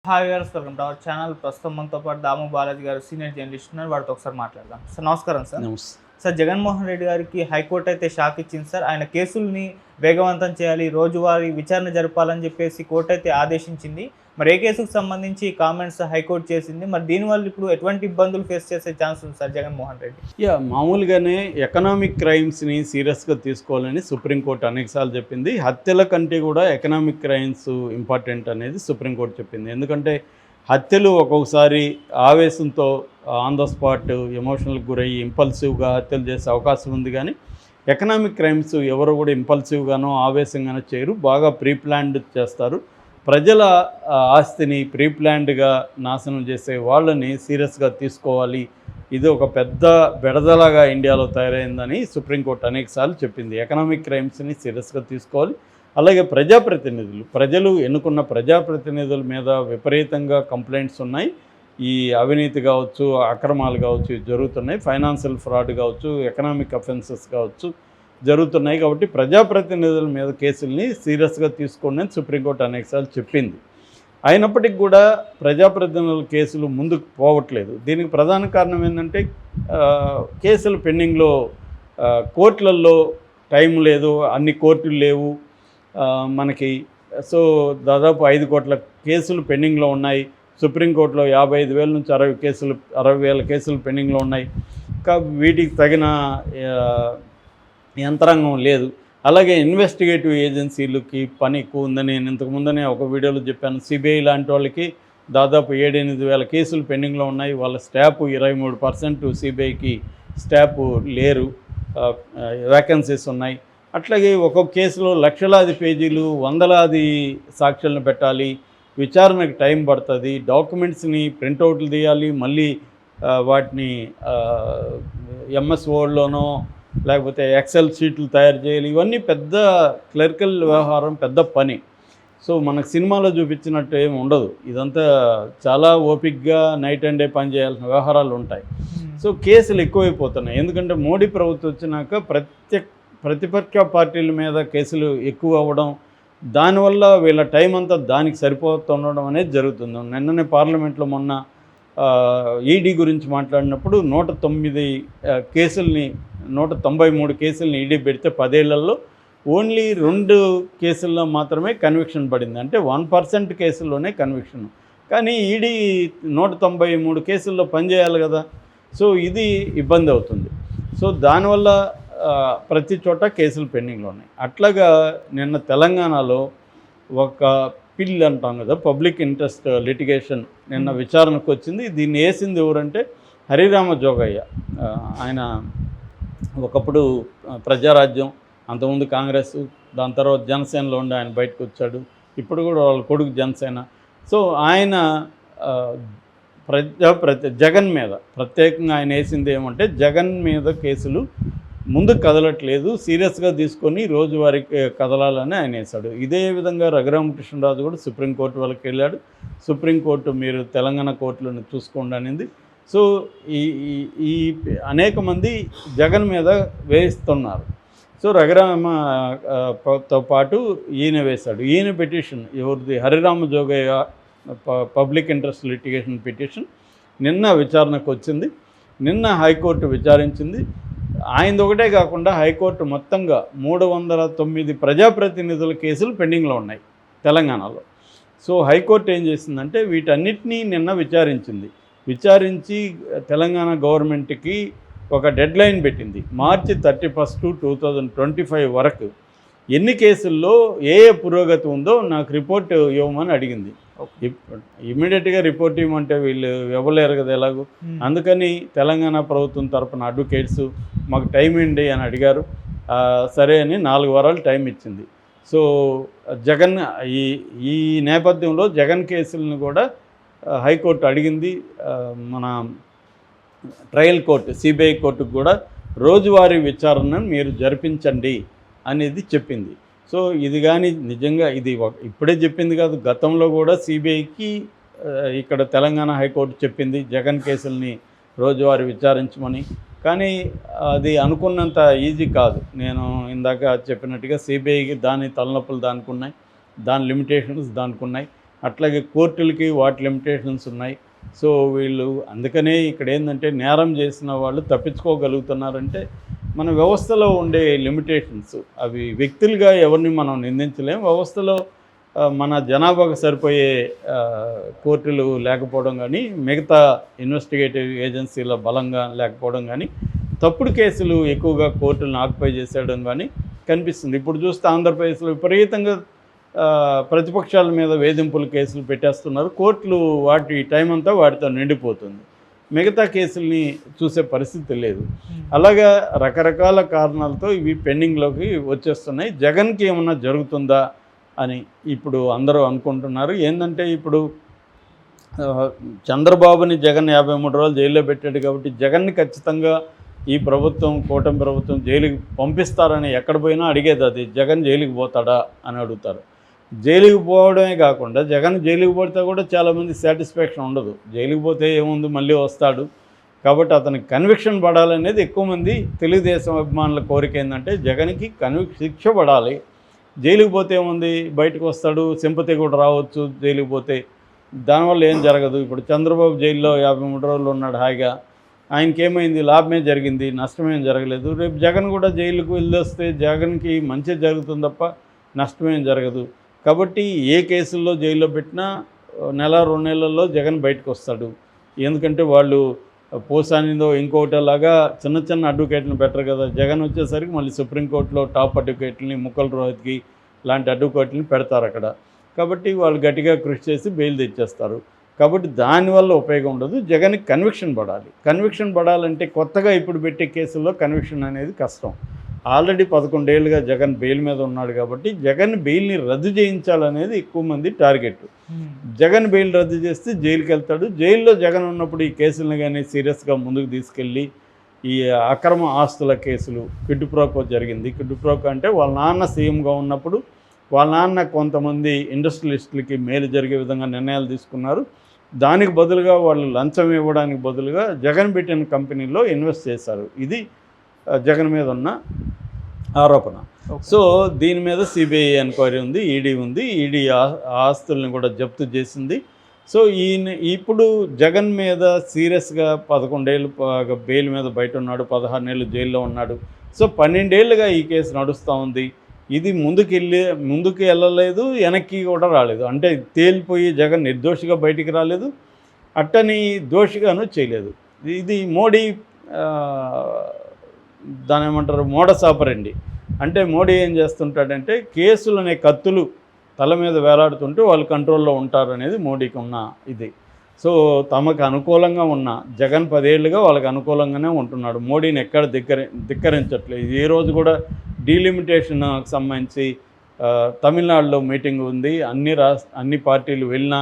Hi viewers, welcome to our channel. ప్రస్తుతం మనతో పాటు దాము బాలాజీ గారు సీనియర్ జర్నలిస్ట్ ఉన్నారు. వాడితో ఒకసారి మాట్లాడదాం. సార్ నమస్కారం. సార్ జగన్మోహన్ రెడ్డి గారికి హైకోర్టు అయితే షాక్ ఇచ్చింది సార్. ఆయన కేసుల్ని వేగవంతం చేయాలి, రోజువారీ విచారణ జరపాలని చెప్పేసి కోర్టు అయితే ఆదేశించింది. మరి ఏ కేసుకు సంబంధించి కామెంట్స్ హైకోర్టు చేసింది? మరి దీనివల్ల ఇప్పుడు ఎటువంటి ఇబ్బందులు ఫేస్ చేసే ఛాన్స్ ఉంది సార్ జగన్మోహన్ రెడ్డి? మామూలుగానే ఎకనామిక్ క్రైమ్స్ని సీరియస్గా తీసుకోవాలని సుప్రీంకోర్టు అనేకసార్లు చెప్పింది. హత్యల కంటే కూడా ఎకనామిక్ క్రైమ్స్ ఇంపార్టెంట్ అనేది సుప్రీంకోర్టు చెప్పింది. ఎందుకంటే హత్యలు ఒక్కొక్కసారి ఆవేశంతో ఆన్ ద స్పాట్ ఎమోషనల్కి గురయ్యి ఇంపల్సివ్గా హత్యలు చేసే అవకాశం ఉంది. కానీ ఎకనామిక్ క్రైమ్స్ ఎవరు కూడా ఇంపల్సివ్గానో ఆవేశంగానో చేయరు, బాగా ప్రీప్లాన్డ్ చేస్తారు. ప్రజల ఆస్తిని ప్రీప్లాన్డ్గా నాశనం చేసే వాళ్ళని సీరియస్గా తీసుకోవాలి. ఇది ఒక పెద్ద బెడదలాగా ఇండియాలో తయారైందని సుప్రీంకోర్టు అనేకసార్లు చెప్పింది. ఎకనామిక్ క్రైమ్స్ని సీరియస్గా తీసుకోవాలి. అలాగే ప్రజలు ఎన్నుకున్న ప్రజాప్రతినిధుల మీద విపరీతంగా కంప్లైంట్స్ ఉన్నాయి. ఈ అవినీతి కావచ్చు, అక్రమాలు కావచ్చు జరుగుతున్నాయి. ఫైనాన్షియల్ ఫ్రాడ్ కావచ్చు, ఎకనామిక్ అఫెన్సెస్ కావచ్చు జరుగుతున్నాయి. కాబట్టి ప్రజాప్రతినిధుల మీద కేసుల్ని సీరియస్గా తీసుకోండి అని సుప్రీంకోర్టు అనేకసార్లు చెప్పింది. అయినప్పటికీ కూడా ప్రజాప్రతినిధుల కేసులు ముందుకు పోవట్లేదు. దీనికి ప్రధాన కారణం ఏంటంటే కేసులు పెండింగ్లో, కోర్టులలో టైం లేదు, అన్ని కోర్టులు లేవు మనకి. సో దాదాపు 5 కోట్ల కేసులు పెండింగ్లో ఉన్నాయి. సుప్రీంకోర్టులో 55,000 నుంచి 60,000 కేసులు పెండింగ్లో ఉన్నాయి. వీటికి తగిన యంత్రాంగం లేదు. అలాగే ఇన్వెస్టిగేటివ్ ఏజెన్సీలకి పని ఎక్కువ ఉందని నేను ఇంతకుముందనే ఒక వీడియోలో చెప్పాను. సిబిఐ లాంటి వాళ్ళకి దాదాపు 7-8 కేసులు పెండింగ్లో ఉన్నాయి. వాళ్ళ స్టాఫ్ 23% సిబిఐకి స్టాఫ్ లేరు, వేకెన్సీస్ ఉన్నాయి. అట్లాగే ఒక్కొక్క కేసులో లక్షలాది పేజీలు, వందలాది సాక్ష్యాలను పెట్టాలి, విచారణకు టైం పడుతుంది, డాక్యుమెంట్స్ని ప్రింటౌట్లు తీయాలి, మళ్ళీ వాటిని ఎంఎస్ వర్డ్లోనో లేకపోతే ఎక్సెల్ షీట్లు తయారు చేయాలి. ఇవన్నీ పెద్ద క్లరికల్ వ్యవహారం, పెద్ద పని. సో మనకు సినిమాలో చూపించినట్టు ఏమి ఉండదు. ఇదంతా చాలా ఓపిక్గా నైట్ అండ్ డే పని చేయాల్సిన వ్యవహారాలు ఉంటాయి. సో కేసులు ఎక్కువైపోతున్నాయి. ఎందుకంటే మోడీ ప్రభుత్వం వచ్చినాక ప్రతిపక్ష పార్టీల మీద కేసులు ఎక్కువ అవ్వడం, దానివల్ల వీళ్ళ టైం అంతా దానికి సరిపోతుండడం అనేది జరుగుతుంది. నిన్ననే పార్లమెంట్లో మొన్న ఈడీ గురించి మాట్లాడినప్పుడు 193 కేసుల్ని ఈడీ పెడితే 10 ఏళ్లలో ఓన్లీ 2 కేసుల్లో మాత్రమే కన్విక్షన్ పడింది. అంటే 1% కేసుల్లోనే కన్విక్షన్. కానీ ఈడీ 193 కేసుల్లో పనిచేయాలి కదా. సో ఇది ఇబ్బంది అవుతుంది. సో దానివల్ల ప్రతి చోట కేసులు పెండింగ్లో ఉన్నాయి. అట్లాగా నిన్న తెలంగాణలో ఒక పిల్ అంటాం కదా, పబ్లిక్ ఇంట్రెస్ట్ లిటిగేషన్ నిన్న విచారణకు వచ్చింది. దీన్ని వేసింది ఎవరంటే హరిరామ జోగయ్య. ఆయన ఒకప్పుడు ప్రజారాజ్యం, అంతకుముందు కాంగ్రెస్, దాని తర్వాత జనసేనలో ఉండి ఆయన బయటకు వచ్చాడు. ఇప్పుడు కూడా వాళ్ళ కొడుకు జనసేన. సో ఆయన జగన్ మీద ప్రత్యేకంగా ఆయన వేసింది ఏమంటే, జగన్ మీద కేసులు ముందుకు కదలట్లేదు, సీరియస్గా తీసుకొని రోజువారీ కదలాలని ఆయన వేశాడు. ఇదే విధంగా రఘురామకృష్ణరాజు కూడా సుప్రీంకోర్టు వాళ్ళకి వెళ్ళాడు. సుప్రీంకోర్టు మీరు తెలంగాణ కోర్టులను చూసుకోండి అనింది. సో ఈ అనేక మంది జగన్ మీద వేయిస్తున్నారు. సో రఘురామతో పాటు ఈయన వేశాడు. ఈయన పిటిషన్ ఎవరిది? Harirama Jogaiah public interest litigation petition నిన్న విచారణకు వచ్చింది. నిన్న హైకోర్టు విచారించింది. ఆయనది ఒకటే కాకుండా హైకోర్టు మొత్తంగా 309 ప్రజాప్రతినిధుల కేసులు పెండింగ్లో ఉన్నాయి తెలంగాణలో. సో హైకోర్టు ఏం చేసిందంటే వీటన్నిటినీ నిన్న విచారించి తెలంగాణ గవర్నమెంట్కి ఒక డెడ్ లైన్ పెట్టింది. మార్చి 31, 2025 వరకు ఎన్ని కేసుల్లో ఏ పురోగతి ఉందో నాకు రిపోర్ట్ ఇవ్వమని అడిగింది. ఇమ్మీడియట్గా రిపోర్ట్ ఇవ్వమంటే వీళ్ళు ఇవ్వలేరు కదా ఎలాగో. అందుకని తెలంగాణ ప్రభుత్వం తరపున అడ్వకేట్స్ మాకు టైం ఏంటి అని అడిగారు. సరే అని 4 వారాలు టైం ఇచ్చింది. సో జగన్ ఈ నేపథ్యంలో జగన్ కేసులను కూడా హైకోర్టు అడిగింది. మన ట్రయల్ కోర్టు, సిబిఐ కోర్టుకు కూడా రోజువారీ విచారణను మీరు జరిపించండి అనేది చెప్పింది. సో ఇది కానీ నిజంగా ఇది ఇప్పుడే చెప్పింది కాదు, గతంలో కూడా సిబిఐకి ఇక్కడ తెలంగాణ హైకోర్టు చెప్పింది జగన్ కేసుల్ని రోజువారీ విచారించమని. కానీ అది అనుకున్నంత ఈజీ కాదు. నేను ఇందాక చెప్పినట్టుగా సిబిఐకి దాని తలనొప్పులు దానికి ఉన్నాయి, దాని లిమిటేషన్స్ దానికి ఉన్నాయి. అట్లాగే కోర్టులకి వాటి లిమిటేషన్స్ ఉన్నాయి. సో వీళ్ళు అందుకనే ఇక్కడ ఏంటంటే నేరం చేసిన వాళ్ళు తప్పించుకోగలుగుతున్నారంటే మన వ్యవస్థలో ఉండే లిమిటేషన్స్. అవి వ్యక్తులుగా ఎవరిని మనం నిందించలేం. వ్యవస్థలో మన జనాభాకు సరిపోయే కోర్టులు లేకపోవడం కానీ, మిగతా ఇన్వెస్టిగేటివ్ ఏజెన్సీల బలంగా లేకపోవడం కానీ, తప్పుడు కేసులు ఎక్కువగా కోర్టులను ఆక్యుపై చేసేయడం కానీ కనిపిస్తుంది. ఇప్పుడు చూస్తే ఆంధ్రప్రదేశ్లో విపరీతంగా ప్రతిపక్షాల మీద వేధింపుల కేసులు పెట్టేస్తున్నారు. కోర్టులు వాటి టైం అంతా వాటితో నిండిపోతుంది. మిగతా కేసుల్ని చూసే పరిస్థితి లేదు. అలాగా రకరకాల కారణాలతో ఇవి పెండింగ్లోకి వచ్చేస్తున్నాయి. జగన్కి ఏమన్నా జరుగుతుందా అని ఇప్పుడు అందరూ అనుకుంటున్నారు. ఏంటంటే ఇప్పుడు చంద్రబాబుని జగన్ 53 రోజులు జైల్లో పెట్టాడు కాబట్టి జగన్ని ఖచ్చితంగా ఈ ప్రభుత్వం, కూటమి ప్రభుత్వం జైలుకి పంపిస్తారని ఎక్కడ పోయినా అడిగేది అది. జగన్ జైలుకి పోతాడా అని అడుగుతారు. జైలుకి పోవడమే కాకుండా జగన్ జైలుకి పోతే కూడా చాలామంది సాటిస్ఫాక్షన్ ఉండదు. జైలుకి పోతే ఏముంది, మళ్ళీ వస్తాడు. కాబట్టి అతనికి కన్విక్షన్ పడాలనేది ఎక్కువ మంది తెలుగుదేశం అభిమానుల కోరిక. ఏంటంటే జగన్కి శిక్ష పడాలి. జైలుకి పోతే ఏముంది, బయటకు వస్తాడు, సింపతి కూడా రావచ్చు. జైలుకి పోతే దానివల్ల ఏం జరగదు. ఇప్పుడు చంద్రబాబు జైల్లో 53 రోజులు ఉన్నాడు హాయిగా. ఆయనకి ఏమైంది, లాభమే జరిగింది, నష్టమేం జరగలేదు. రేపు జగన్ కూడా జైలుకు వెళ్ళొస్తే జగన్కి మంచి జరుగుతుంది తప్ప నష్టమేం జరగదు. కాబట్టి ఏ కేసుల్లో జైల్లో పెట్టినా నెల 2 నెలల్లో జగన్ బయటకు వస్తాడు. ఎందుకంటే వాళ్ళు పోసానిదో ఇంకోటిలాగా చిన్న చిన్న అడ్వకేట్లను పెట్టరు కదా. జగన్ వచ్చేసరికి మళ్ళీ సుప్రీంకోర్టులో టాప్ అడ్వకేట్లని, ముక్కల్ రోహిత్కి లాంటి అడ్వకేట్లని పెడతారు అక్కడ. కాబట్టి వాళ్ళు గట్టిగా కృషి చేసి బెయిల్ తెచ్చేస్తారు. కాబట్టి దానివల్ల ఉపయోగం ఉండదు. జగన్కి కన్విక్షన్ పడాలి. కన్విక్షన్ పడాలంటే కొత్తగా ఇప్పుడు పెట్టే కేసుల్లో కన్విక్షన్ అనేది కష్టం. ఆల్రెడీ 11 ఏళ్ళుగా జగన్ బెయిల్ మీద ఉన్నాడు కాబట్టి జగన్ బెయిల్ని రద్దు చేయించాలనేది ఎక్కువ మంది టార్గెట్. జగన్ బెయిల్ రద్దు చేస్తే జైలుకి వెళ్తాడు. జైల్లో జగన్ ఉన్నప్పుడు ఈ కేసులను కానీ సీరియస్గా ముందుకు తీసుకెళ్ళి ఈ అక్రమ ఆస్తుల కేసులు కిడ్డుప్రోకో జరిగింది. కిడ్డుప్రోకో అంటే వాళ్ళ నాన్న సీఎంగా ఉన్నప్పుడు వాళ్ళ నాన్న కొంతమంది ఇండస్ట్రియలిస్టులకి మేలు జరిగే విధంగా నిర్ణయాలు తీసుకున్నారు. దానికి బదులుగా వాళ్ళు లంచం ఇవ్వడానికి బదులుగా జగన్ పెట్టిన కంపెనీలో ఇన్వెస్ట్ చేశారు. ఇది జగన్ మీద ఉన్న ఆరోపణ. సో దీని మీద సిబిఐ ఎంక్వైరీ ఉంది, ఈడీ ఉంది. ఈడీ ఆస్తుల్ని కూడా జప్తు చేసింది. సో ఇప్పుడు జగన్ మీద సీరియస్గా 11 ఏళ్ళు బెయిల్ మీద బయట ఉన్నాడు, 16 ఏళ్ళు జైల్లో ఉన్నాడు. సో 12 ఏళ్ళుగా ఈ కేసు నడుస్తూ ఉంది. ఇది ముందుకు వెళ్ళలేదు, వెనక్కి కూడా రాలేదు. అంటే తేలిపోయి జగన్ నిర్దోషిగా బయటికి రాలేదు, అట్టని దోషిగాను చేయలేదు. ఇది మోడీ దాని ఏమంటారు, మోడస్ ఆపరండి. అంటే మోడీ ఏం చేస్తుంటాడంటే కేసులు అనే కత్తులు తల మీద వేలాడుతుంటే వాళ్ళు కంట్రోల్లో ఉంటారు అనేది మోడీకి ఉన్న ఇది. సో తమకు అనుకూలంగా ఉన్న జగన్ 10 ఏళ్ళుగా వాళ్ళకి అనుకూలంగానే ఉంటున్నాడు. మోడీని ఎక్కడ ధిక్కరించట్లేదు. ఈ రోజు కూడా డీలిమిటేషన్కి సంబంధించి తమిళనాడులో మీటింగ్ ఉంది. అన్ని పార్టీలు వెళ్ళినా